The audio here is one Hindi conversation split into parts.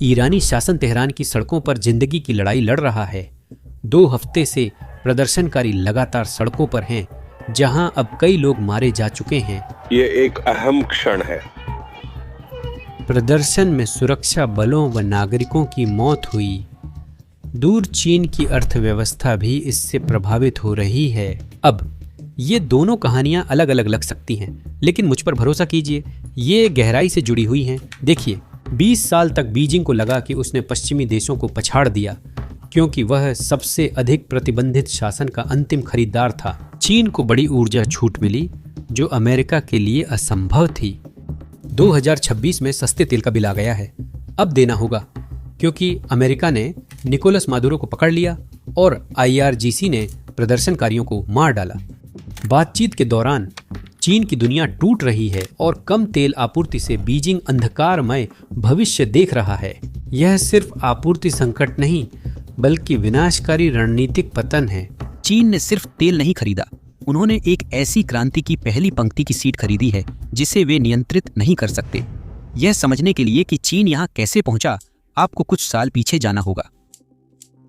ईरानी शासन तेहरान की सड़कों पर जिंदगी की लड़ाई लड़ रहा है। 2 हफ्ते से प्रदर्शनकारी लगातार सड़कों पर हैं, जहां अब कई लोग मारे जा चुके हैं। ये एक अहम क्षण है। प्रदर्शन में सुरक्षा बलों व नागरिकों की मौत हुई। दूर चीन की अर्थव्यवस्था भी इससे प्रभावित हो रही है। अब ये दोनों कहानियां अलग अलग लग सकती हैं, लेकिन मुझ पर भरोसा कीजिए, ये गहराई से जुड़ी हुई हैं। देखिए, 20 साल तक बीजिंग को लगा कि उसने पश्चिमी देशों को पछाड़ दिया, क्योंकि वह सबसे अधिक प्रतिबंधित शासन का अंतिम खरीदार था। चीन को बड़ी ऊर्जा छूट मिली, जो अमेरिका के लिए असंभव थी। 2026 में सस्ते तेल का बिल आ गया है। अब देना होगा, क्योंकि अमेरिका ने निकोलस मादुरो को पकड़ लिया और IRGC ने प्रदर्शनकारियों को मार डाला। बातचीत के दौरान चीन की दुनिया टूट रही है और कम तेल आपूर्ति से बीजिंग अंधकारमय भविष्य देख रहा है। यह सिर्फ आपूर्ति संकट नहीं, बल्कि विनाशकारी रणनीतिक पतन है। चीन ने सिर्फ तेल नहीं खरीदा, उन्होंने एक ऐसी क्रांति की पहली पंक्ति की सीट खरीदी है जिसे वे नियंत्रित नहीं कर सकते। यह समझने के लिए कि चीन यहाँ कैसे पहुंचा, आपको कुछ साल पीछे जाना होगा।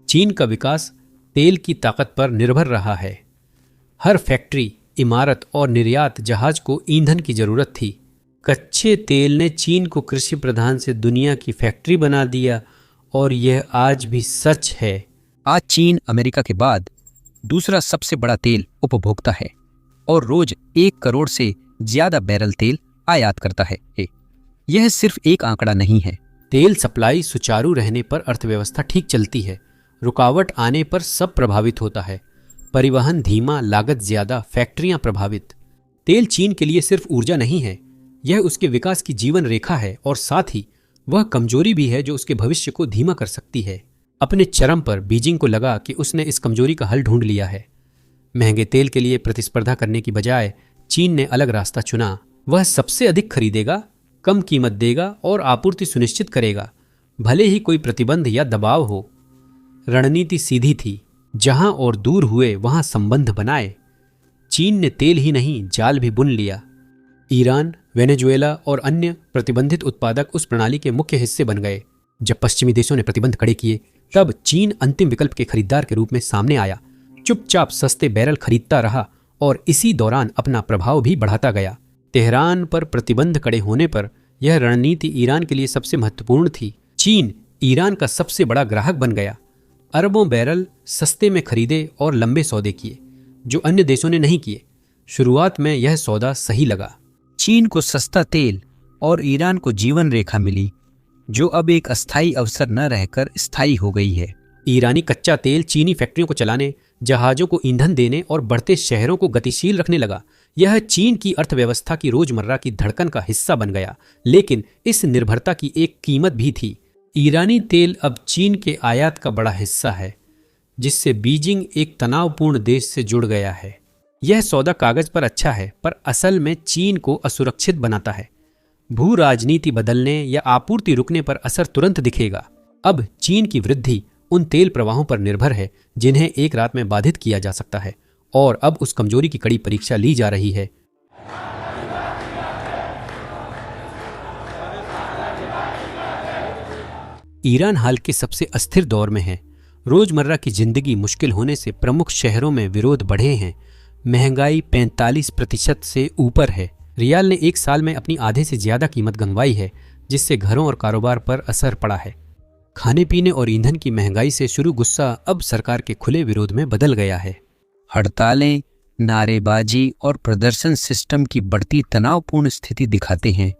चीन का विकास तेल की ताकत पर निर्भर रहा है। हर फैक्ट्री, इमारत और निर्यात जहाज को ईंधन की जरूरत थी। कच्चे तेल ने चीन को कृषि प्रधान से दुनिया की फैक्ट्री बना दिया, और यह आज भी सच है। आज चीन अमेरिका के बाद दूसरा सबसे बड़ा तेल उपभोक्ता है और रोज 1 करोड़ से ज्यादा बैरल तेल आयात करता है। यह सिर्फ एक आंकड़ा नहीं है। तेल सप्लाई सुचारू रहने पर अर्थव्यवस्था ठीक चलती है। रुकावट आने पर सब प्रभावित होता है। परिवहन धीमा, लागत ज्यादा, फैक्ट्रियां प्रभावित। तेल चीन के लिए सिर्फ ऊर्जा नहीं है, यह उसके विकास की जीवन रेखा है, और साथ ही वह कमजोरी भी है जो उसके भविष्य को धीमा कर सकती है। अपने चरम पर बीजिंग को लगा कि उसने इस कमजोरी का हल ढूंढ लिया है। महंगे तेल के लिए प्रतिस्पर्धा करने की बजाय चीन ने अलग रास्ता चुना। वह सबसे अधिक खरीदेगा, कम कीमत देगा और आपूर्ति सुनिश्चित करेगा, भले ही कोई प्रतिबंध या दबाव हो। रणनीति सीधी थी, जहां और दूर हुए वहां संबंध बनाए। चीन ने तेल ही नहीं, जाल भी बुन लिया। ईरान, वेनेजुएला और अन्य प्रतिबंधित उत्पादक उस प्रणाली के मुख्य हिस्से बन गए। जब पश्चिमी देशों ने प्रतिबंध खड़े किए, तब चीन अंतिम विकल्प के खरीदार के रूप में सामने आया। चुपचाप सस्ते बैरल खरीदता रहा और इसी दौरान अपना प्रभाव भी बढ़ाता गया। तेहरान पर प्रतिबंध खड़े होने पर यह रणनीति ईरान के लिए सबसे महत्वपूर्ण थी। चीन ईरान का सबसे बड़ा ग्राहक बन गया। अरबों बैरल सस्ते में खरीदे और लंबे सौदे किए, जो अन्य देशों ने नहीं किए। शुरुआत में यह सौदा सही लगा। चीन को सस्ता तेल और ईरान को जीवन रेखा मिली, जो अब एक अस्थायी अवसर न रहकर स्थायी हो गई है। ईरानी कच्चा तेल चीनी फैक्ट्रियों को चलाने, जहाजों को ईंधन देने और बढ़ते शहरों को गतिशील रखने लगा। यह चीन की अर्थव्यवस्था की रोजमर्रा की धड़कन का हिस्सा बन गया। लेकिन इस निर्भरता की एक कीमत भी थी। ईरानी तेल अब चीन के आयात का बड़ा हिस्सा है, जिससे बीजिंग एक तनावपूर्ण देश से जुड़ गया है। यह सौदा कागज पर अच्छा है, पर असल में चीन को असुरक्षित बनाता है। भू राजनीति बदलने या आपूर्ति रुकने पर असर तुरंत दिखेगा। अब चीन की वृद्धि उन तेल प्रवाहों पर निर्भर है जिन्हें एक रात में बाधित किया जा सकता है, और अब उस कमजोरी की कड़ी परीक्षा ली जा रही है। ईरान हाल के सबसे अस्थिर दौर में है। रोजमर्रा की जिंदगी मुश्किल होने से प्रमुख शहरों में विरोध बढ़े हैं। महंगाई 45% से ऊपर है। रियाल ने 1 साल में अपनी आधे से ज्यादा कीमत गंवाई है, जिससे घरों और कारोबार पर असर पड़ा है। खाने पीने और ईंधन की महंगाई से शुरू गुस्सा अब सरकार के खुले विरोध में बदल गया है। हड़तालें, नारेबाजी और प्रदर्शन सिस्टम की बढ़ती तनावपूर्ण स्थिति दिखाते हैं।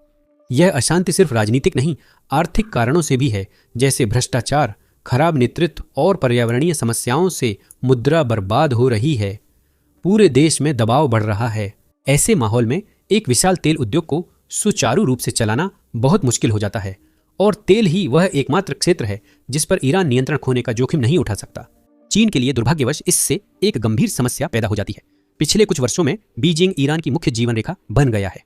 यह अशांति सिर्फ राजनीतिक नहीं, आर्थिक कारणों से भी है, जैसे भ्रष्टाचार, खराब नेतृत्व और पर्यावरणीय समस्याओं से मुद्रा बर्बाद हो रही है। पूरे देश में दबाव बढ़ रहा है। ऐसे माहौल में एक विशाल तेल उद्योग को सुचारू रूप से चलाना बहुत मुश्किल हो जाता है, और तेल ही वह एकमात्र क्षेत्र है जिस पर ईरान नियंत्रण खोने का जोखिम नहीं उठा सकता। चीन के लिए दुर्भाग्यवश इससे एक गंभीर समस्या पैदा हो जाती है। पिछले कुछ वर्षों में बीजिंग ईरान की मुख्य जीवन रेखा बन गया है।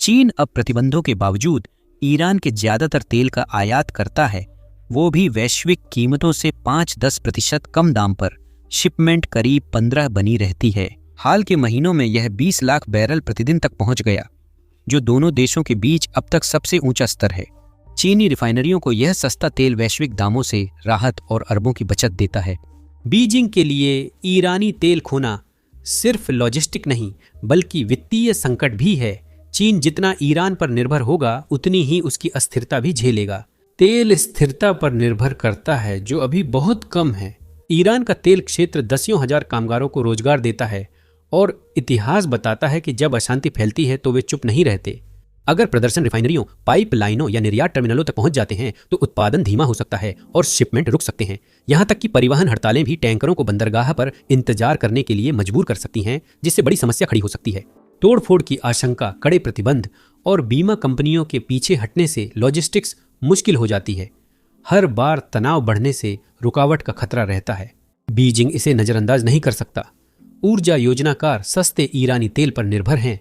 चीन अब प्रतिबंधों के बावजूद ईरान के ज्यादातर तेल का आयात करता है, वो भी वैश्विक कीमतों से 5-10% कम दाम पर। शिपमेंट करीब 15 बनी रहती है। हाल के महीनों में यह 20 लाख बैरल प्रतिदिन तक पहुंच गया, जो दोनों देशों के बीच अब तक सबसे ऊंचा स्तर है। चीनी रिफाइनरियों को यह सस्ता तेल वैश्विक दामों से राहत और अरबों की बचत देता है। बीजिंग के लिए ईरानी तेल खोना सिर्फ लॉजिस्टिक नहीं बल्कि वित्तीय संकट भी है। चीन जितना ईरान पर निर्भर होगा उतनी ही उसकी अस्थिरता भी झेलेगा। तेल स्थिरता पर निर्भर करता है जो अभी बहुत कम है। ईरान का तेल क्षेत्र दसियों हजार कामगारों को रोजगार देता है और इतिहास बताता है कि जब अशांति फैलती है तो वे चुप नहीं रहते। अगर प्रदर्शन रिफाइनरियों, पाइपलाइनों या निर्यात टर्मिनलों तक पहुंच जाते हैं तो उत्पादन धीमा हो सकता है और शिपमेंट रुक सकते हैं। यहां तक कि परिवहन हड़तालें भी टैंकरों को बंदरगाह पर इंतजार करने के लिए मजबूर कर सकती हैं, जिससे बड़ी समस्या खड़ी हो सकती है। तोड़फोड़ की आशंका, कड़े प्रतिबंध और बीमा कंपनियों के पीछे हटने से लॉजिस्टिक्स मुश्किल हो जाती है। हर बार तनाव बढ़ने से रुकावट का खतरा रहता है। बीजिंग इसे नजरअंदाज नहीं कर सकता। ऊर्जा योजनाकार सस्ते ईरानी तेल पर निर्भर हैं,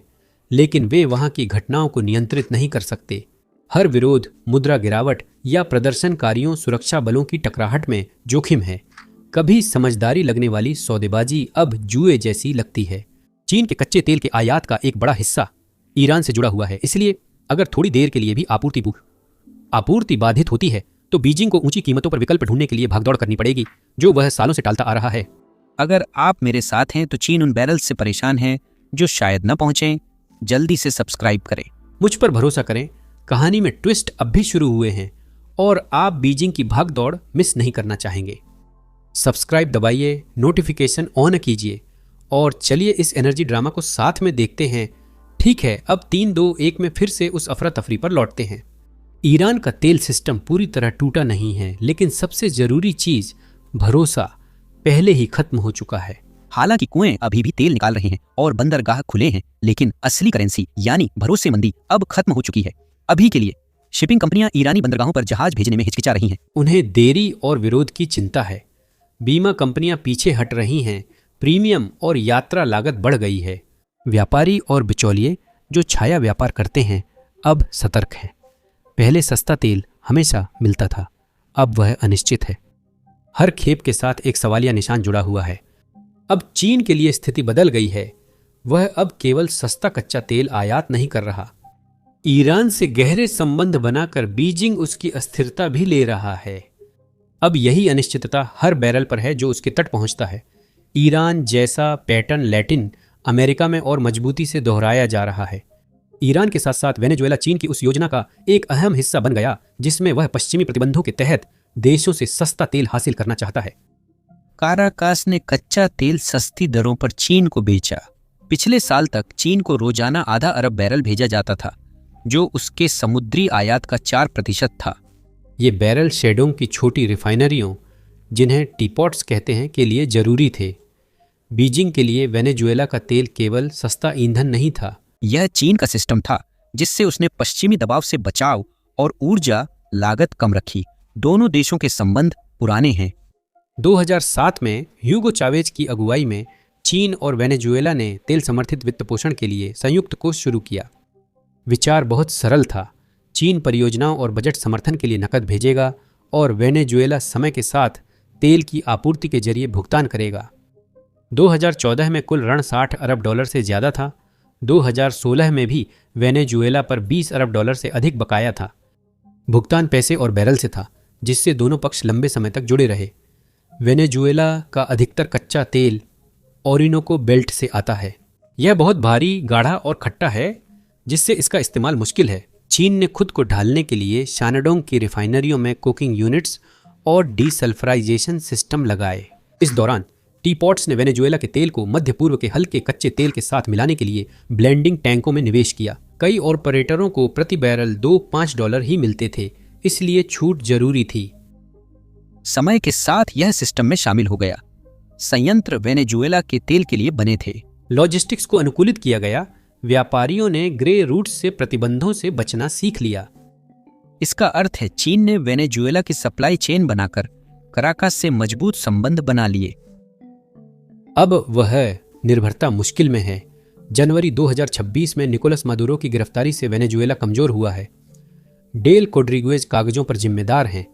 लेकिन वे वहां की घटनाओं को नियंत्रित नहीं कर सकते। हर विरोध, मुद्रा गिरावट या प्रदर्शनकारियों सुरक्षा बलों की टकराहट में जोखिम है। कभी समझदारी लगने वाली सौदेबाजी अब जुए जैसी लगती है। चीन के कच्चे तेल के आयात का एक बड़ा हिस्सा ईरान से जुड़ा हुआ है, इसलिए अगर थोड़ी देर के लिए भी आपूर्ति बाधित होती है तो बीजिंग को ऊंची कीमतों पर विकल्प ढूंढने के लिए भागदौड़ करनी पड़ेगी, जो वह सालों से टालता आ रहा है। अगर आप मेरे साथ हैं तो चीन उन बैरल्स से परेशान है जो शायद न पहुंचे। जल्दी से सब्सक्राइब करें। मुझ पर भरोसा करें, कहानी में ट्विस्ट अब भी शुरू हुए हैं और आप बीजिंग की भागदौड़ मिस नहीं करना चाहेंगे। सब्सक्राइब दबाइए, नोटिफिकेशन ऑन कीजिए और चलिए इस एनर्जी ड्रामा को साथ में देखते हैं। ठीक है, अब 3-2-1 में फिर से उस अफरा तफरी पर लौटते हैं। ईरान का तेल सिस्टम पूरी तरह टूटा नहीं है, लेकिन सबसे जरूरी चीज भरोसा पहले ही खत्म हो चुका है। हालांकि कुएं अभी भी तेल निकाल रहे हैं और बंदरगाह खुले हैं, लेकिन असली करेंसी यानी भरोसेमंदी अब खत्म हो चुकी है। अभी के लिए शिपिंग कंपनियां ईरानी बंदरगाहों पर जहाज भेजने में हिचकिचा रही हैं। उन्हें देरी और विरोध की चिंता है। बीमा कंपनियां पीछे हट रही हैं, प्रीमियम और यात्रा लागत बढ़ गई है। व्यापारी और बिचौलिए जो छाया व्यापार करते हैं अब सतर्क हैं। पहले सस्ता तेल हमेशा मिलता था, अब वह अनिश्चित है। हर खेप के साथ एक सवालिया निशान जुड़ा हुआ है। अब चीन के लिए स्थिति बदल गई है। वह अब केवल सस्ता कच्चा तेल आयात नहीं कर रहा, ईरान से गहरे संबंध बनाकर बीजिंग उसकी अस्थिरता भी ले रहा है। अब यही अनिश्चितता हर बैरल पर है जो उसके तट पहुंचता है। ईरान जैसा पैटर्न लैटिन अमेरिका में और मजबूती से दोहराया जा रहा है। ईरान के साथ साथ वेनेजुएला चीन की उस योजना का एक अहम हिस्सा बन गया जिसमें वह पश्चिमी प्रतिबंधों के तहत देशों से सस्ता तेल हासिल करना चाहता है। काराकास ने कच्चा तेल सस्ती दरों पर चीन को बेचा। पिछले साल तक चीन को रोजाना आधा अरब बैरल भेजा जाता था, जो उसके समुद्री आयात का 4% था। ये बैरल शेडोंग की छोटी रिफाइनरियों, जिन्हें टीपॉट्स कहते हैं, के लिए जरूरी थे। बीजिंग के लिए वेनेजुएला का तेल केवल सस्ता ईंधन नहीं था, यह चीन का सिस्टम था जिससे उसने पश्चिमी दबाव से बचाव और ऊर्जा लागत कम रखी। दोनों देशों के संबंध पुराने हैं। 2007 में ह्यूगो चावेज की अगुवाई में चीन और वेनेजुएला ने तेल समर्थित वित्त पोषण के लिए संयुक्त कोष शुरू किया। विचार बहुत सरल था। चीन परियोजनाओं और बजट समर्थन के लिए नकद भेजेगा और वेनेजुएला समय के साथ तेल की आपूर्ति के जरिए भुगतान करेगा। 2014 में कुल ऋण $60 अरब से ज़्यादा था। 2016 में भी वेनेजुएला पर $20 अरब से अधिक बकाया था। भुगतान पैसे और बैरल से था, जिससे दोनों पक्ष लंबे समय तक जुड़े रहे। वेनेजुएला का अधिकतर कच्चा तेल ओरिनोको बेल्ट से आता है। यह बहुत भारी, गाढ़ा और खट्टा है, जिससे इसका इस्तेमाल मुश्किल है। चीन ने खुद को ढालने के लिए शानडोंग की रिफाइनरियों में कोकिंग यूनिट्स और डीसल्फराइजेशन सिस्टम लगाए। इस दौरान टीपॉट्स ने वेनेजुएला के तेल को मध्य पूर्व के हल्के कच्चे तेल के साथ मिलाने के लिए ब्लेंडिंग टैंकों में निवेश किया। कई ऑपरेटरों को प्रति बैरल $2-5 ही मिलते थे, इसलिए छूट जरूरी थी। समय के साथ यह सिस्टम में शामिल हो गया। संयंत्र वेनेजुएला के तेल के लिए बने थे। लॉजिस्टिक्स को अनुकूलित किया गया। व्यापारियों ने ग्रे रूट से प्रतिबंधों से बचना सीख लिया। इसका अर्थ है चीन ने वेनेजुएला की सप्लाई चेन बनाकर कराकास से मजबूत संबंध बना लिए। अब वह निर्भरता मुश्किल में है। जनवरी 2026 में निकोलस मादुरो की गिरफ्तारी से वेनेजुएला कमजोर हुआ है। डेल कोड्रिगुएज कागजों पर जिम्मेदार हैं,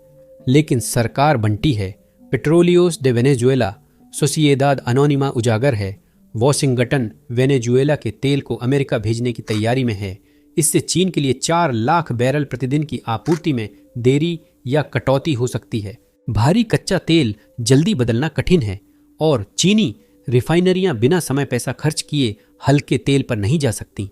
लेकिन सरकार बंटी है। पेट्रोलियोस डे वेनेजुएला सोसिएदाद अनोनिमा उजागर है। वॉशिंगटन वेनेजुएला के तेल को अमेरिका भेजने की तैयारी में है। इससे चीन के लिए 4 लाख बैरल प्रतिदिन की आपूर्ति में देरी या कटौती हो सकती है। भारी कच्चा तेल जल्दी बदलना कठिन है और चीनी रिफाइनरियां बिना समय पैसा खर्च किए हल्के तेल पर नहीं जा सकती।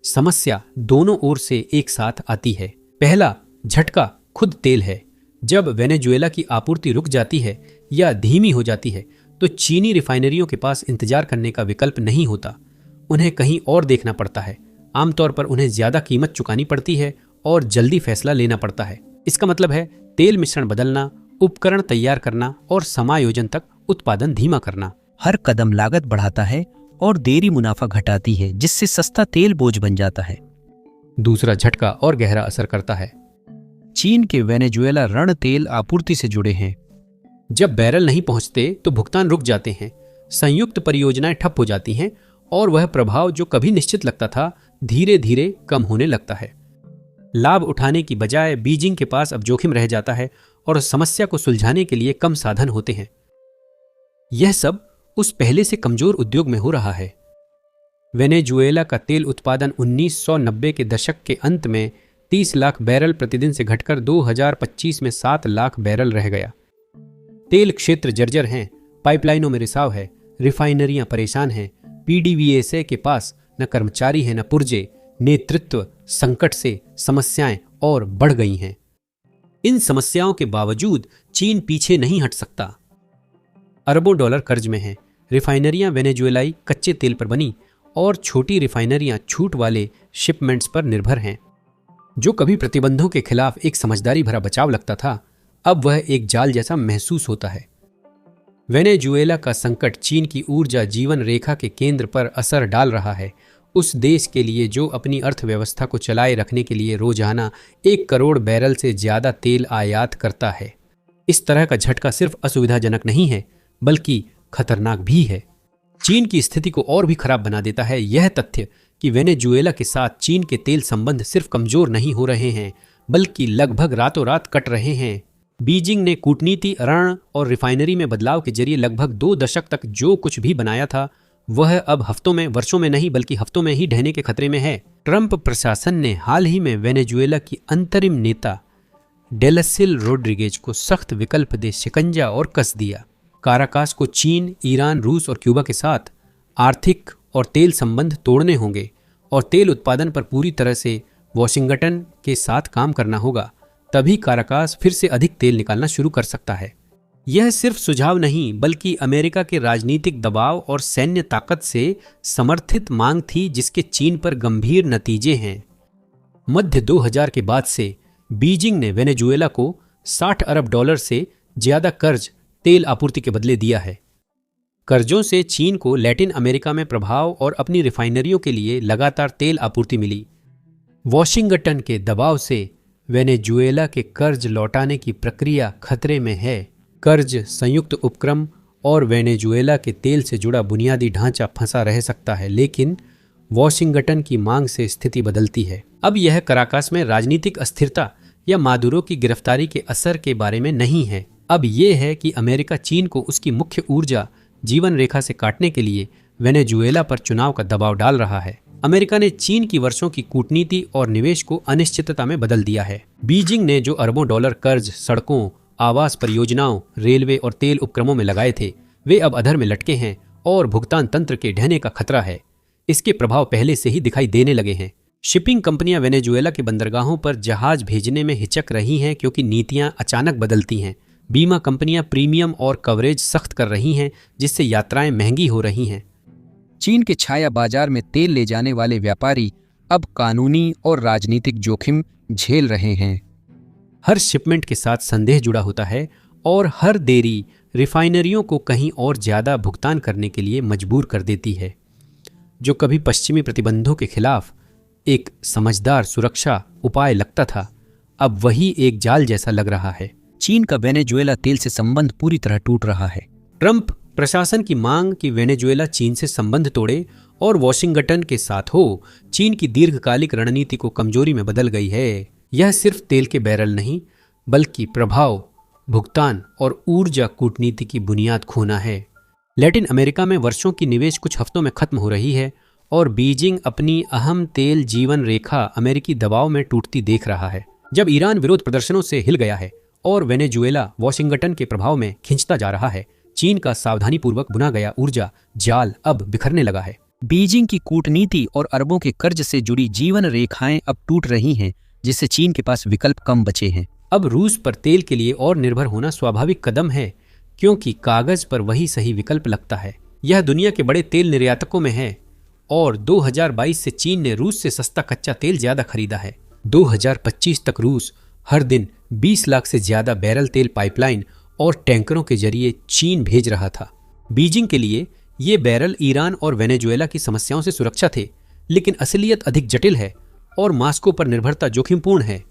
समस्या दोनों ओर से एक साथ आती है। पहला झटका खुद तेल है। जब वेनेजुएला की आपूर्ति रुक जाती है या धीमी हो जाती है तो चीनी रिफाइनरियों के पास इंतजार करने का विकल्प नहीं होता। उन्हें कहीं और देखना पड़ता है। आमतौर पर उन्हें ज्यादा कीमत चुकानी पड़ती है और जल्दी फैसला लेना पड़ता है। इसका मतलब है तेल मिश्रण बदलना, उपकरण तैयार करना और समायोजन तक उत्पादन धीमा करना। हर कदम लागत बढ़ाता है और देरी मुनाफा घटाती है, जिससे सस्ता तेल बोझ बन जाता है। दूसरा झटका और गहरा असर करता है। चीन के वेनेजुएला ऋण तेल आपूर्ति से जुड़े हैं। जब बैरल नहीं पहुंचते तो भुगतान रुक जाते हैं, संयुक्त परियोजनाएं ठप हो जाती हैं और वह प्रभाव जो कभी निश्चित लगता था धीरे धीरे कम होने लगता है। लाभ उठाने की बजाय बीजिंग के पास अब जोखिम रह जाता है और समस्या को सुलझाने के लिए कम साधन होते हैं। यह सब उस पहले से कमजोर उद्योग में हो रहा है। वेनेजुएला का तेल उत्पादन 1990 के दशक के अंत में 30 लाख बैरल प्रतिदिन से घटकर 2025 में 7 लाख बैरल रह गया। तेल क्षेत्र जर्जर हैं, पाइपलाइनों में रिसाव है, रिफाइनरियां परेशान हैं, पीडीवीएसए के पास न कर्मचारी है न पुर्जे, नेतृत्व संकट से समस्याएं और बढ़ गई हैं। इन समस्याओं के बावजूद चीन पीछे नहीं हट सकता। अरबों डॉलर कर्ज में है। रिफाइनरियां वेनेजुएलाई कच्चे तेल पर बनी और छोटी रिफाइनरियां छूट वाले शिपमेंट्स पर निर्भर हैं। जो कभी प्रतिबंधों के खिलाफ एक समझदारी भरा बचाव लगता था, अब वह एक जाल जैसा महसूस होता है। वेनेजुएला का संकट चीन की ऊर्जा जीवन रेखा के केंद्र पर असर डाल रहा है। उस देश के लिए जो अपनी अर्थव्यवस्था को चलाए रखने के लिए रोजाना 1 करोड़ बैरल से ज्यादा तेल आयात करता है। इस तरह का झटका सिर्फ असुविधाजनक नहीं है बल्कि खतरनाक भी है। चीन की स्थिति को और भी खराब बना देता है यह तथ्य कि वेनेजुएला के साथ चीन के तेल संबंध सिर्फ कमजोर नहीं हो रहे हैं बल्कि लगभग रातों रात कट रहे हैं। बीजिंग ने कूटनीति, ऋण और रिफाइनरी में बदलाव के जरिए लगभग 2 दशक तक जो कुछ भी बनाया था वह अब हफ्तों में, वर्षों में नहीं बल्कि हफ्तों में ही ढहने के खतरे में है। ट्रंप प्रशासन ने हाल ही में वेनेजुएला की अंतरिम नेता डेलसिल रोड्रिगेज को सख्त विकल्प दे शिकंजा और कस दिया। काराकास को चीन, ईरान, रूस और क्यूबा के साथ आर्थिक और तेल संबंध तोड़ने होंगे और तेल उत्पादन पर पूरी तरह से वॉशिंगटन के साथ काम करना होगा। तभी काराकास फिर से अधिक तेल निकालना शुरू कर सकता है। यह सिर्फ सुझाव नहीं बल्कि अमेरिका के राजनीतिक दबाव और सैन्य ताकत से समर्थित मांग थी जिसके चीन पर गंभीर नतीजे हैं। मध्य 2000 के बाद से बीजिंग ने वेनेजुएला को 60 अरब डॉलर से ज्यादा कर्ज तेल आपूर्ति के बदले दिया है। कर्जों से चीन को लैटिन अमेरिका में प्रभाव और अपनी रिफाइनरियों के लिए लगातार तेल आपूर्ति मिली। वॉशिंगटन के दबाव से वेनेजुएला के कर्ज लौटाने की प्रक्रिया खतरे में है। कर्ज, संयुक्त उपक्रम और वेनेजुएला के तेल से जुड़ा बुनियादी ढांचा फंसा रह सकता है, लेकिन वॉशिंगटन की मांग से स्थिति बदलती है। अब यह कराकास में राजनीतिक अस्थिरता या मादुरो की गिरफ्तारी के असर के बारे में नहीं है। अब यह है कि अमेरिका चीन को उसकी मुख्य ऊर्जा जीवन रेखा से काटने के लिए वेनेजुएला पर चुनाव का दबाव डाल रहा है। अमेरिका ने चीन की वर्षों की कूटनीति और निवेश को अनिश्चितता में बदल दिया है। बीजिंग ने जो अरबों डॉलर कर्ज सड़कों, आवास परियोजनाओं, रेलवे और तेल उपक्रमों में लगाए थे वे अब अधर में लटके हैं और भुगतान तंत्र के ढहने का खतरा है। इसके प्रभाव पहले से ही दिखाई देने लगे हैं। शिपिंग कंपनियां वेनेजुएला के बंदरगाहों पर जहाज भेजने में हिचक रही हैं क्योंकि नीतियां अचानक बदलती हैं। बीमा कंपनियां प्रीमियम और कवरेज सख्त कर रही हैं जिससे यात्राएं महंगी हो रही हैं। चीन के छाया बाजार में तेल ले जाने वाले व्यापारी अब कानूनी और राजनीतिक जोखिम झेल रहे हैं। हर शिपमेंट के साथ संदेह जुड़ा होता है और हर देरी रिफाइनरियों को कहीं और ज्यादा भुगतान करने के लिए मजबूर कर देती है। जो कभी पश्चिमी प्रतिबंधों के खिलाफ एक समझदार सुरक्षा उपाय लगता था, अब वही एक जाल जैसा लग रहा है। चीन का वेनेजुएला तेल से संबंध पूरी तरह टूट रहा है। ट्रंप प्रशासन की मांग कि वेनेजुएला चीन से संबंध तोड़े और वॉशिंगटन के साथ हो, चीन की दीर्घकालिक रणनीति को कमजोरी में बदल गई है। यह सिर्फ तेल के बैरल नहीं बल्कि प्रभाव, भुगतान और ऊर्जा कूटनीति की बुनियाद खोना है। लैटिन अमेरिका में वर्षों की निवेश कुछ हफ्तों में खत्म हो रही है और बीजिंग अपनी अहम तेल जीवन रेखा अमेरिकी दबाव में टूटती देख रहा है। जब ईरान विरोध प्रदर्शनों से हिल गया है और वेनेजुएला वॉशिंगटन के प्रभाव में खिंचता जा रहा है, चीन का सावधानीपूर्वक बुना गया ऊर्जा जाल अब बिखरने लगा है। बीजिंग की कूटनीति और अरबों के कर्ज से जुड़ी जीवन रेखाएं अब टूट रही हैं, जिससे चीन के पास विकल्प कम बचे हैं। अब रूस पर तेल के लिए और निर्भर होना स्वाभाविक कदम है, क्योंकि कागज पर वही सही विकल्प लगता है। यह दुनिया के बड़े तेल निर्यातकों में है और 2022 से चीन ने रूस से सस्ता कच्चा तेल ज्यादा खरीदा है। 2025 तक रूस हर दिन 20 लाख से ज्यादा बैरल तेल पाइपलाइन और टैंकरों के जरिए चीन भेज रहा था। बीजिंग के लिए ये बैरल ईरान और वेनेजुएला की समस्याओं से सुरक्षा थे, लेकिन असलियत अधिक जटिल है और मॉस्को पर निर्भरता जोखिमपूर्ण है।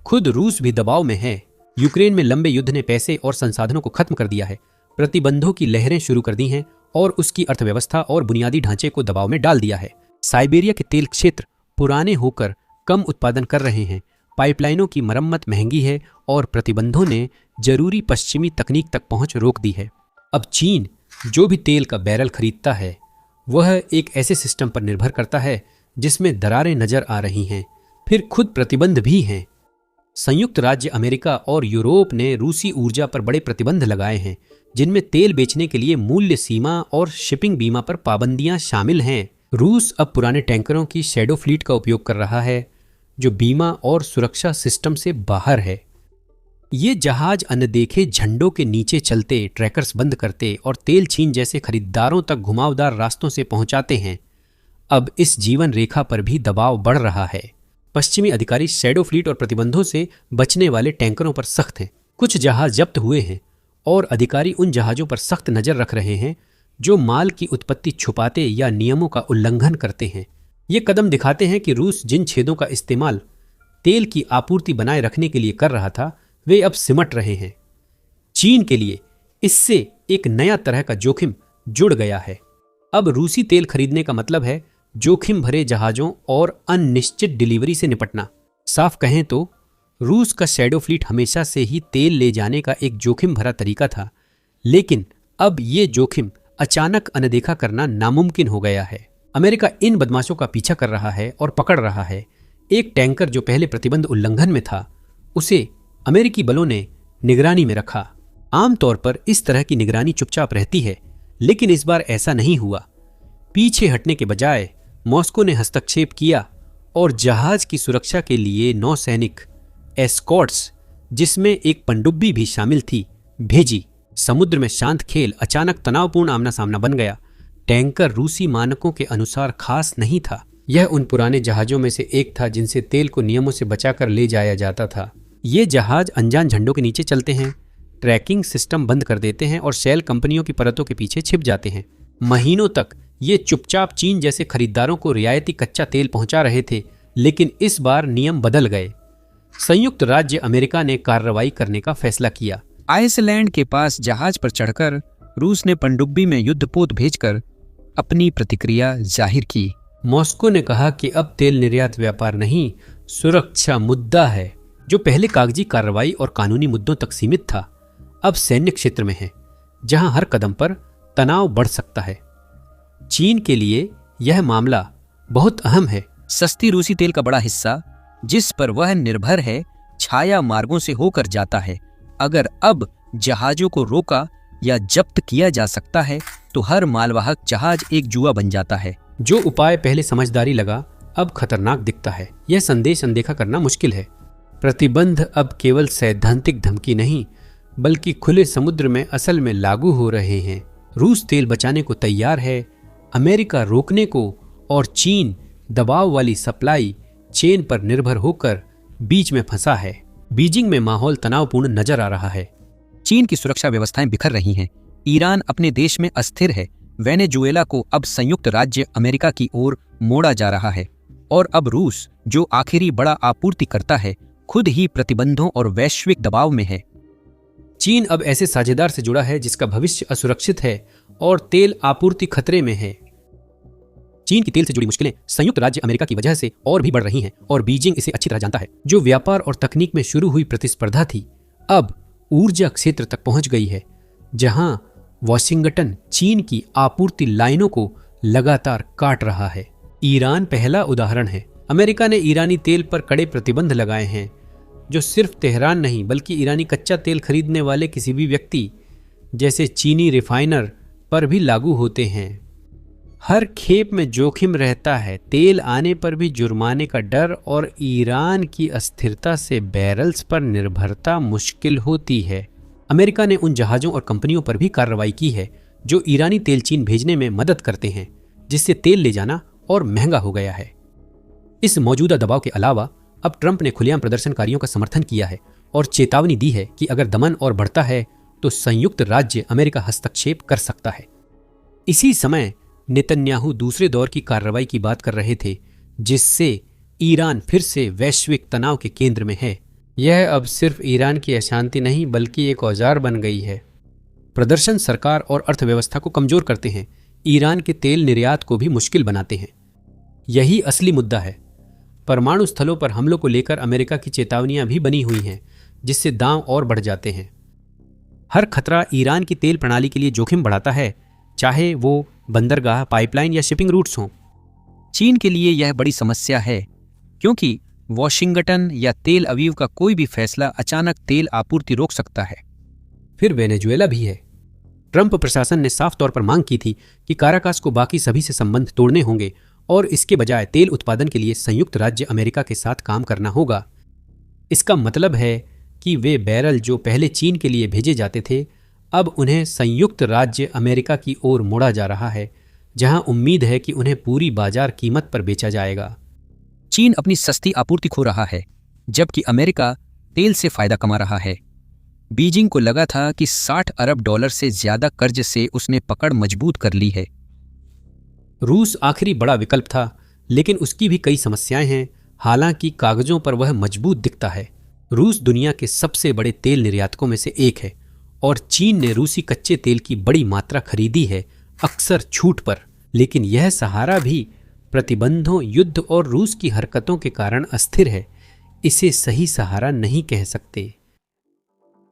खुद रूस भी दबाव में है। यूक्रेन में लंबे युद्ध ने पैसे और संसाधनों को खत्म कर दिया है, प्रतिबंधों की लहरें शुरू कर दी हैं और उसकी अर्थव्यवस्था और बुनियादी ढांचे को दबाव में डाल दिया है। साइबेरिया के तेल क्षेत्र पुराने होकर कम उत्पादन कर रहे हैं, पाइपलाइनों की मरम्मत महंगी है और प्रतिबंधों ने जरूरी पश्चिमी तकनीक तक पहुंच रोक दी है। अब चीन जो भी तेल का बैरल खरीदता है वह एक ऐसे सिस्टम पर निर्भर करता है जिसमें दरारें नजर आ रही हैं, फिर खुद प्रतिबंध भी हैं। संयुक्त राज्य अमेरिका और यूरोप ने रूसी ऊर्जा पर बड़े प्रतिबंध लगाए हैं, जिनमें तेल बेचने के लिए मूल्य सीमा और शिपिंग बीमा पर पाबंदियां शामिल हैं। रूस अब पुराने टैंकरों की शैडो फ्लीट का उपयोग कर रहा है, जो बीमा और सुरक्षा सिस्टम से बाहर है। ये जहाज अनदेखे झंडों के नीचे चलते, ट्रैकर्स बंद करते और तेल चीन जैसे खरीदारों तक घुमावदार रास्तों से पहुंचाते हैं। अब इस जीवन रेखा पर भी दबाव बढ़ रहा है। पश्चिमी अधिकारी शैडो फ्लीट और प्रतिबंधों से बचने वाले टैंकरों पर सख्त हैं। कुछ जहाज जब्त हुए हैं और अधिकारी उन जहाजों पर सख्त नजर रख रहे हैं जो माल की उत्पत्ति छुपाते या नियमों का उल्लंघन करते हैं। ये कदम दिखाते हैं कि रूस जिन छेदों का इस्तेमाल तेल की आपूर्ति बनाए रखने के लिए कर रहा था, वे अब सिमट रहे हैं। चीन के लिए इससे एक नया तरह का जोखिम जुड़ गया है। अब रूसी तेल खरीदने का मतलब है जोखिम भरे जहाजों और अनिश्चित डिलीवरी से निपटना। साफ कहें तो रूस का शैडो फ्लीट हमेशा से ही तेल ले जाने का एक जोखिम भरा तरीका था, लेकिन अब ये जोखिम अचानक अनदेखा करना नामुमकिन हो गया है। अमेरिका इन बदमाशों का पीछा कर रहा है और पकड़ रहा है। एक टैंकर जो पहले प्रतिबंध उल्लंघन में था, उसे अमेरिकी बलों ने निगरानी में रखा। आमतौर पर इस तरह की निगरानी चुपचाप रहती है, लेकिन इस बार ऐसा नहीं हुआ। पीछे हटने के बजाय मॉस्को ने हस्तक्षेप किया और जहाज की सुरक्षा के लिए नौसैनिक एस्कॉर्ट्स, जिसमें एक पनडुब्बी भी शामिल थी, भेजी। समुद्र में शांत खेल अचानक तनावपूर्ण आमना सामना बन गया। टैंकर रूसी मानकों के अनुसार खास नहीं था। यह उन पुराने जहाजों में से एक था जिनसे तेल को नियमों से बचाकर ले जाया जाता था। ये जहाज अनजान झंडों के नीचे चलते हैं, ट्रैकिंग सिस्टम बंद कर देते हैं और शेल कंपनियों की परतों के पीछे छिप जाते हैं। महीनों तक ये चुपचाप चीन जैसे खरीदारों को रियायती कच्चा तेल पहुंचा रहे थे, लेकिन इस बार नियम बदल गए। संयुक्त राज्य अमेरिका ने कार्रवाई करने का फैसला किया। आइसलैंड के पास जहाज पर चढ़कर रूस ने पनडुब्बी में युद्धपोत भेजकर अपनी प्रतिक्रिया जाहिर की। मॉस्को ने कहा कि अब तेल निर्यात व्यापार नहीं, सुरक्षा मुद्दा है, जो पहले कागजी कार्रवाई और कानूनी मुद्दों तक सीमित था, अब सैन्य क्षेत्र में है, जहां हर कदम पर तनाव बढ़ सकता है। चीन के लिए यह मामला बहुत अहम है। सस्ती रूसी तेल का बड़ा हिस्सा, जिस पर वह निर्भर है, छाया मार्गों से होकर जाता है। अगर अब जहाजों को रोका या जब्त किया जा सकता है, तो हर मालवाहक जहाज एक जुआ बन जाता है। जो उपाय पहले समझदारी लगा, अब खतरनाक दिखता है। यह संदेश अनदेखा करना मुश्किल है। प्रतिबंध अब केवल सैद्धांतिक धमकी नहीं, बल्कि खुले समुद्र में असल में लागू हो रहे हैं। रूस तेल बचाने को तैयार है, अमेरिका रोकने को, और चीन दबाव वाली सप्लाई चेन पर निर्भर होकर बीच में फंसा है। बीजिंग में माहौल तनावपूर्ण नजर आ रहा है। चीन की सुरक्षा व्यवस्थाएं बिखर रही हैं। ईरान अपने देश में अस्थिर है। वेनेजुएला को अब संयुक्त राज्य अमेरिका की ओर मोड़ा जा रहा है, और अब रूस, जो आखिरी बड़ा आपूर्ति करता है, खुद ही प्रतिबंधों और वैश्विक दबाव में है। चीन अब ऐसे साझेदार से जुड़ा है जिसका भविष्य असुरक्षित है और तेल आपूर्ति खतरे में है। चीन की तेल से जुड़ी मुश्किलें संयुक्त राज्य अमेरिका की वजह से और भी बढ़ रही हैं, और बीजिंग इसे अच्छी तरह जानता है। जो व्यापार और तकनीक में शुरू हुई प्रतिस्पर्धा थी, अब ऊर्जा क्षेत्र तक पहुंच गई है, जहां वॉशिंगटन चीन की आपूर्ति लाइनों को लगातार काट रहा है। ईरान पहला उदाहरण है। अमेरिका ने ईरानी तेल पर कड़े प्रतिबंध लगाए हैं, जो सिर्फ तेहरान नहीं बल्कि ईरानी कच्चा तेल खरीदने वाले किसी भी व्यक्ति जैसे चीनी रिफाइनर पर भी लागू होते हैं। हर खेप में जोखिम रहता है, तेल आने पर भी जुर्माने का डर और ईरान की अस्थिरता से बैरल्स पर निर्भरता मुश्किल होती है। अमेरिका ने उन जहाज़ों और कंपनियों पर भी कार्रवाई की है जो ईरानी तेल चीन भेजने में मदद करते हैं, जिससे तेल ले जाना और महंगा हो गया है। इस मौजूदा दबाव के अलावा अब ट्रंप ने खुलेआम प्रदर्शनकारियों का समर्थन किया है और चेतावनी दी है कि अगर दमन और बढ़ता है तो संयुक्त राज्य अमेरिका हस्तक्षेप कर सकता है। इसी समय नेतन्याहू दूसरे दौर की कार्रवाई की बात कर रहे थे, जिससे ईरान फिर से वैश्विक तनाव के केंद्र में है। यह अब सिर्फ ईरान की अशांति नहीं बल्कि एक औजार बन गई है। प्रदर्शन सरकार और अर्थव्यवस्था को कमजोर करते हैं, ईरान के तेल निर्यात को भी मुश्किल बनाते हैं। यही असली मुद्दा है। परमाणु स्थलों पर हमलों को लेकर अमेरिका की चेतावनियां भी बनी हुई हैं, जिससे दांव और बढ़ जाते हैं। हर खतरा ईरान की तेल प्रणाली के लिए जोखिम बढ़ाता है, चाहे वो बंदरगाह, पाइपलाइन या शिपिंग रूट्स हों। चीन के लिए यह बड़ी समस्या है, क्योंकि वॉशिंगटन या तेल अवीव का कोई भी फैसला अचानक तेल आपूर्ति रोक सकता है। फिर वेनेजुएला भी है। ट्रंप प्रशासन ने साफ तौर पर मांग की थी कि काराकास को बाकी सभी से संबंध तोड़ने होंगे और इसके बजाय तेल उत्पादन के लिए संयुक्त राज्य अमेरिका के साथ काम करना होगा। इसका मतलब है कि वे बैरल जो पहले चीन के लिए भेजे जाते थे, अब उन्हें संयुक्त राज्य अमेरिका की ओर मोड़ा जा रहा है, जहां उम्मीद है कि उन्हें पूरी बाजार कीमत पर बेचा जाएगा। चीन अपनी सस्ती आपूर्ति खो रहा है, जबकि अमेरिका तेल से फायदा कमा रहा है। बीजिंग को लगा था कि $60 अरब से ज्यादा कर्ज से उसने पकड़ मजबूत कर ली है। रूस आखिरी बड़ा विकल्प था, लेकिन उसकी भी कई समस्याएं हैं। हालांकि कागजों पर वह मजबूत दिखता है। रूस दुनिया के सबसे बड़े तेल निर्यातकों में से एक है और चीन ने रूसी कच्चे तेल की बड़ी मात्रा खरीदी है, अक्सर छूट पर। लेकिन यह सहारा भी प्रतिबंधों, युद्ध और रूस की हरकतों के कारण अस्थिर है। इसे सही सहारा नहीं कह सकते।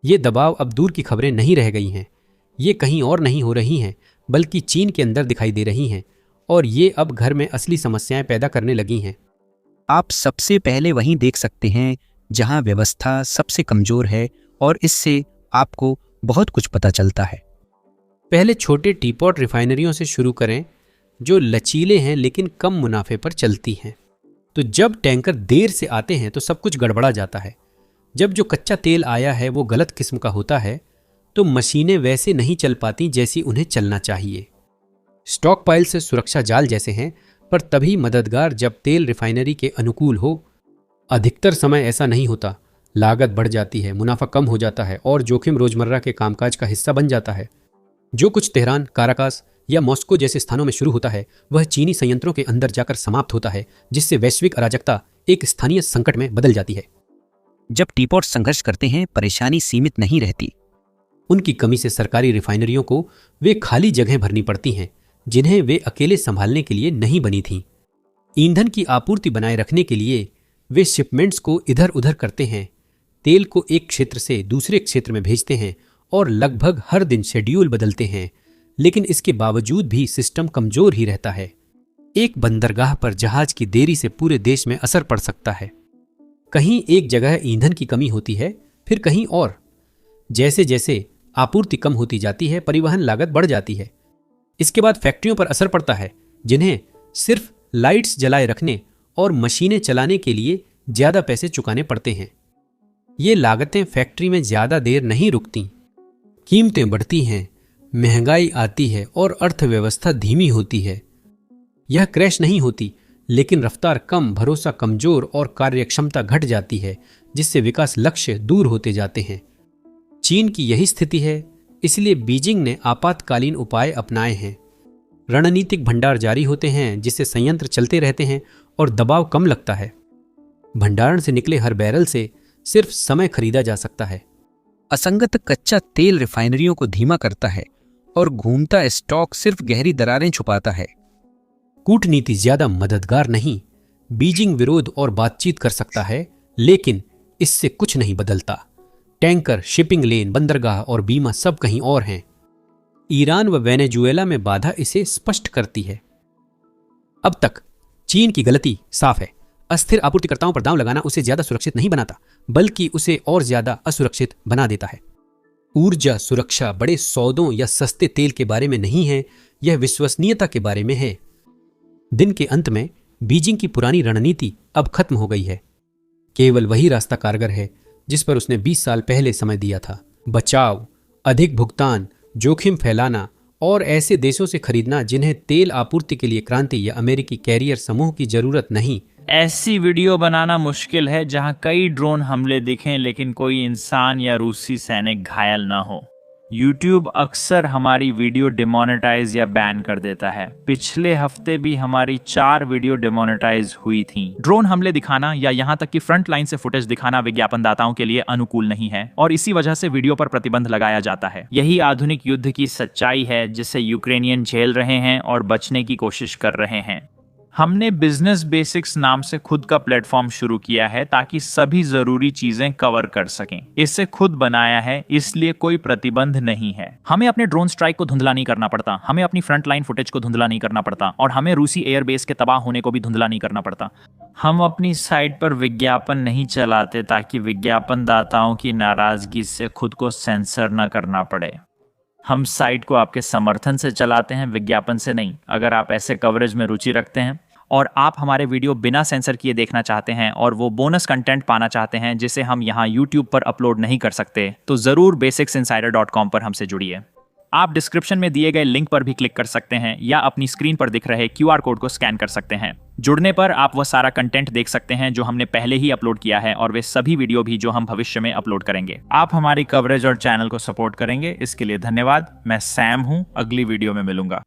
ये दबाव अब दूर की खबरें नहीं रह गई हैं। ये कहीं और नहीं हो रही हैं, बल्कि चीन के अंदर दिखाई दे रही हैं, और ये अब घर में असली समस्याएं पैदा करने लगी हैं। आप सबसे पहले वहीं देख सकते हैं जहां व्यवस्था सबसे कमजोर है, और इससे आपको बहुत कुछ पता चलता है। पहले छोटे टीपॉट रिफाइनरियों से शुरू करें, जो लचीले हैं लेकिन कम मुनाफे पर चलती हैं। तो जब टैंकर देर से आते हैं तो सब कुछ गड़बड़ा जाता है। जब जो कच्चा तेल आया है वो गलत किस्म का होता है, तो मशीनें वैसे नहीं चल पाती जैसी उन्हें चलना चाहिए। स्टॉक पाइल से सुरक्षा जाल जैसे हैं, पर तभी मददगार जब तेल रिफाइनरी के अनुकूल हो। अधिकतर समय ऐसा नहीं होता। लागत बढ़ जाती है, मुनाफा कम हो जाता है और जोखिम रोजमर्रा के कामकाज का हिस्सा बन जाता है। जो कुछ तेहरान, काराकास या मॉस्को जैसे स्थानों में शुरू होता है, वह चीनी संयंत्रों के अंदर जाकर समाप्त होता है, जिससे वैश्विक अराजकता एक स्थानीय संकट में बदल जाती है। जब टीपॉट संघर्ष करते हैं, परेशानी सीमित नहीं रहती। उनकी कमी से सरकारी रिफाइनरियों को वे खाली जगह भरनी पड़ती हैं, जिन्हें वे अकेले संभालने के लिए नहीं बनी थीं। ईंधन की आपूर्ति बनाए रखने के लिए वे शिपमेंट्स को इधर उधर करते हैं, तेल को एक क्षेत्र से दूसरे क्षेत्र में भेजते हैं और लगभग हर दिन शेड्यूल बदलते हैं। लेकिन इसके बावजूद भी सिस्टम कमजोर ही रहता है। एक बंदरगाह पर जहाज की देरी से पूरे देश में असर पड़ सकता है। कहीं एक जगह ईंधन की कमी होती है, फिर कहीं और। जैसे जैसे आपूर्ति कम होती जाती है, परिवहन लागत बढ़ जाती है। इसके बाद फैक्ट्रियों पर असर पड़ता है, जिन्हें सिर्फ लाइट्स जलाए रखने और मशीनें चलाने के लिए ज्यादा पैसे चुकाने पड़ते हैं। ये लागतें फैक्ट्री में ज्यादा देर नहीं रुकती। कीमतें बढ़ती हैं, महंगाई आती है और अर्थव्यवस्था धीमी होती है। यह क्रैश नहीं होती, लेकिन रफ्तार कम, भरोसा कमजोर और कार्यक्षमता घट जाती है, जिससे विकास लक्ष्य दूर होते जाते हैं। चीन की यही स्थिति है, इसलिए बीजिंग ने आपातकालीन उपाय अपनाए हैं। रणनीतिक भंडार जारी होते हैं, जिससे संयंत्र चलते रहते हैं और दबाव कम लगता है। भंडारण से निकले हर बैरल से सिर्फ समय खरीदा जा सकता है। असंगत कच्चा तेल रिफाइनरियों को धीमा करता है और घूमता स्टॉक सिर्फ गहरी दरारें छुपाता है। कूटनीति ज्यादा मददगार नहीं। बीजिंग विरोध और बातचीत कर सकता है, लेकिन इससे कुछ नहीं बदलता। टैंकर, शिपिंग लेन, बंदरगाह और बीमा सब कहीं और हैं। ईरान व वेनेजुएला में बाधा इसे स्पष्ट करती है। अब तक चीन की गलती साफ है। अस्थिर आपूर्तिकर्ताओं पर दांव लगाना उसे ज्यादा सुरक्षित नहीं बनाता, बल्कि उसे और ज्यादा असुरक्षित बना देता है। ऊर्जा सुरक्षा बड़े सौदों या सस्ते तेल के बारे में नहीं है, यह विश्वसनीयता के बारे में है। दिन के अंत में बीजिंग की पुरानी रणनीति अब खत्म हो गई है। केवल वही रास्ता कारगर है जिस पर उसने 20 साल पहले समय दिया था। बचाव, अधिक भुगतान, जोखिम फैलाना और ऐसे देशों से खरीदना जिन्हें तेल आपूर्ति के लिए क्रांति या अमेरिकी कैरियर समूह की जरूरत नहीं। ऐसी वीडियो बनाना मुश्किल है जहां कई ड्रोन हमले दिखें लेकिन कोई इंसान या रूसी सैनिक घायल ना हो। YouTube अक्सर हमारी वीडियो डिमोनेटाइज या बैन कर देता है। पिछले हफ्ते भी हमारी 4 वीडियो डिमोनेटाइज हुई थी। ड्रोन हमले दिखाना या यहाँ तक कि फ्रंट लाइन से फुटेज दिखाना विज्ञापनदाताओं के लिए अनुकूल नहीं है और इसी वजह से वीडियो पर प्रतिबंध लगाया जाता है। यही आधुनिक युद्ध की सच्चाई है जिसे यूक्रेनियन झेल रहे हैं और बचने की कोशिश कर रहे हैं। हमने बिजनेस बेसिक्स नाम से खुद का प्लेटफॉर्म शुरू किया है ताकि सभी जरूरी चीजें कवर कर सकें। इसे खुद बनाया है, इसलिए कोई प्रतिबंध नहीं है। हमें अपने ड्रोन स्ट्राइक को धुंधला नहीं करना पड़ता, हमें अपनी फ्रंट लाइन फुटेज को धुंधला नहीं करना पड़ता और हमें रूसी एयरबेस के तबाह होने को भी धुंधला नहीं करना पड़ता। हम अपनी साइट पर विज्ञापन नहीं चलाते ताकि विज्ञापनदाताओं की नाराजगी से खुद को सेंसर न करना पड़े। हम साइट को आपके समर्थन से चलाते हैं, विज्ञापन से नहीं। अगर आप ऐसे कवरेज में रुचि रखते हैं और आप हमारे वीडियो बिना सेंसर किए देखना चाहते हैं और वो बोनस कंटेंट पाना चाहते हैं जिसे हम यहाँ YouTube पर अपलोड नहीं कर सकते, तो ज़रूर basicsinsider.com पर हमसे जुड़िए। आप डिस्क्रिप्शन में दिए गए लिंक पर भी क्लिक कर सकते हैं या अपनी स्क्रीन पर दिख रहे QR कोड को स्कैन कर सकते हैं। जुड़ने पर आप वह सारा कंटेंट देख सकते हैं जो हमने पहले ही अपलोड किया है और वे सभी वीडियो भी जो हम भविष्य में अपलोड करेंगे। आप हमारी कवरेज और चैनल को सपोर्ट करेंगे, इसके लिए धन्यवाद। मैं सैम हूं, अगली वीडियो में मिलूंगा।